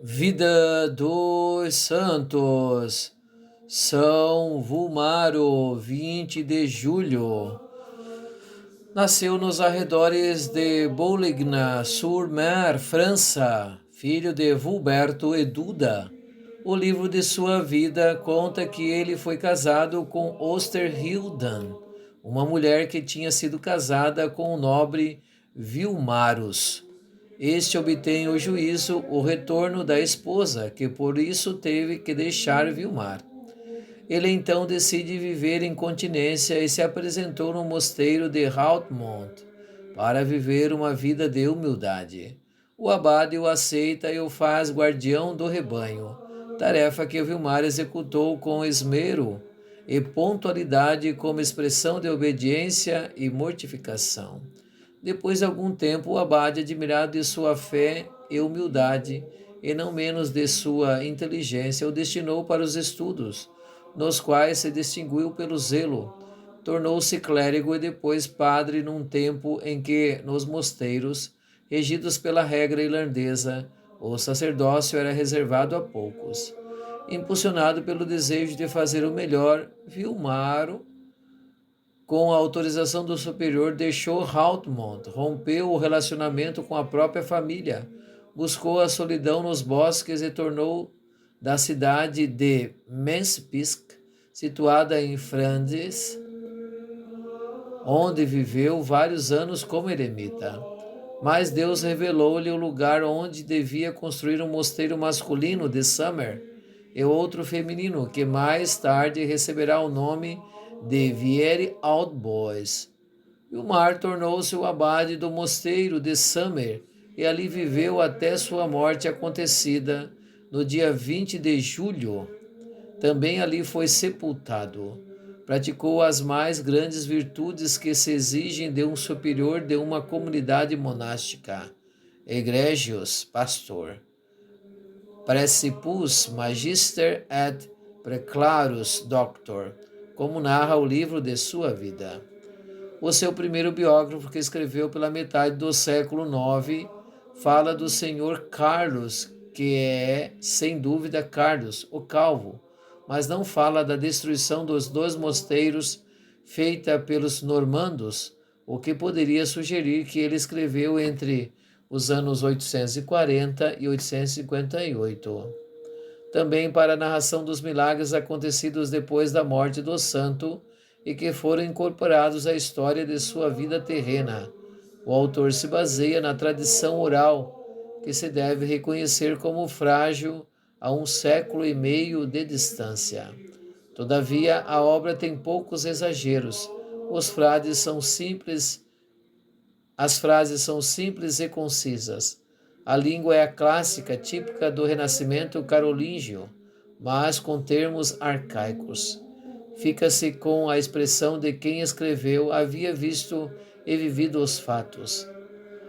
Vida dos Santos, São Vulmaro, 20 de julho. Nasceu nos arredores de Bouligny-sur-Mer, França, filho de Vulberto e Duda. O livro de sua vida conta que ele foi casado com Osterhilden, uma mulher que tinha sido casada com o nobre Vilmarus. Este obtém o juízo, o retorno da esposa, que por isso teve que deixar Vilmar. Ele então decide viver em continência e se apresentou no mosteiro de Houtmont para viver uma vida de humildade. O abade o aceita e o faz guardião do rebanho, tarefa que Vilmar executou com esmero e pontualidade como expressão de obediência e mortificação. Depois de algum tempo, o abade, admirado de sua fé e humildade, e não menos de sua inteligência, o destinou para os estudos, nos quais se distinguiu pelo zelo. Tornou-se clérigo e depois padre num tempo em que, nos mosteiros, regidos pela regra irlandesa, o sacerdócio era reservado a poucos. Impulsionado pelo desejo de fazer o melhor, Vilmaro, com a autorização do superior, deixou Houtmont, rompeu o relacionamento com a própria família, buscou a solidão nos bosques e tornou da cidade de Menspich, situada em Flandres, onde viveu vários anos como eremita. Mas Deus revelou-lhe o lugar onde devia construir um mosteiro masculino de Summer e outro feminino, que mais tarde receberá o nome de Vieri Outboys. Vilmar tornou-se o abade do mosteiro de Summer e ali viveu até sua morte acontecida no dia 20 de julho. Também ali foi sepultado. Praticou as mais grandes virtudes que se exigem de um superior de uma comunidade monástica. Egregius, pastor. Precipus magister et preclarus doctor, como narra o livro de sua vida. O seu primeiro biógrafo, que escreveu pela metade do século IX, fala do senhor Carlos, que é, sem dúvida, Carlos, o Calvo, mas não fala da destruição dos dois mosteiros feita pelos normandos, o que poderia sugerir que ele escreveu entre os anos 840 e 858. Também para a narração dos milagres acontecidos depois da morte do santo e que foram incorporados à história de sua vida terrena. O autor se baseia na tradição oral, que se deve reconhecer como frágil a 1,5 século de distância. Todavia, a obra tem poucos exageros. As frases são simples e concisas. A língua é a clássica, típica do Renascimento carolíngio, mas com termos arcaicos. Fica-se com a expressão de quem escreveu havia visto e vivido os fatos.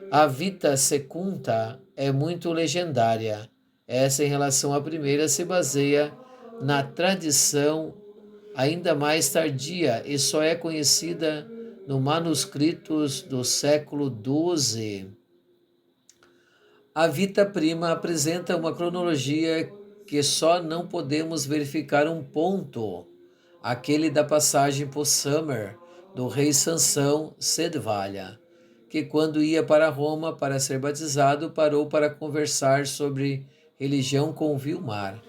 A vita secunda é muito legendária. Essa, em relação à primeira, se baseia na tradição ainda mais tardia e só é conhecida no manuscritos do século XII. A Vita Prima apresenta uma cronologia que só não podemos verificar um ponto, aquele da passagem por Summer, do rei Sansão Cedvalha, que quando ia para Roma para ser batizado, parou para conversar sobre religião com Vilmar.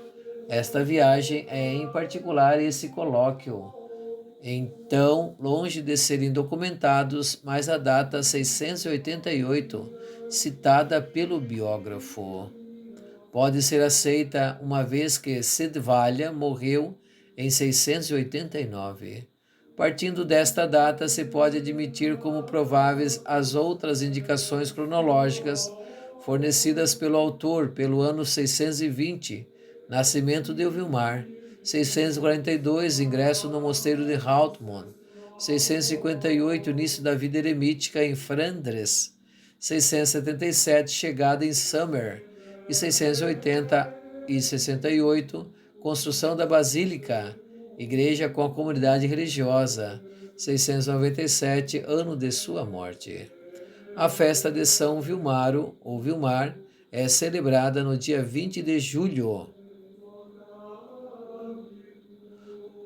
Esta viagem é, em particular, esse colóquio. Então, longe de serem documentados, mas a data 688, citada pelo biógrafo, pode ser aceita uma vez que Cedvalha morreu em 689. Partindo desta data, se pode admitir como prováveis as outras indicações cronológicas fornecidas pelo autor pelo ano 620, nascimento de Vilmar, 642, ingresso no mosteiro de Houtmont, 658, início da vida eremítica em Flandres, 677, chegada em Summer, e 680 e 68, construção da Basílica, igreja com a comunidade religiosa, 697, ano de sua morte. A festa de São Vilmaro, ou Vilmar, é celebrada no dia 20 de julho.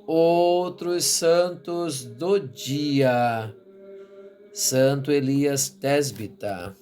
Outros santos do dia: Santo Elias Tesbita,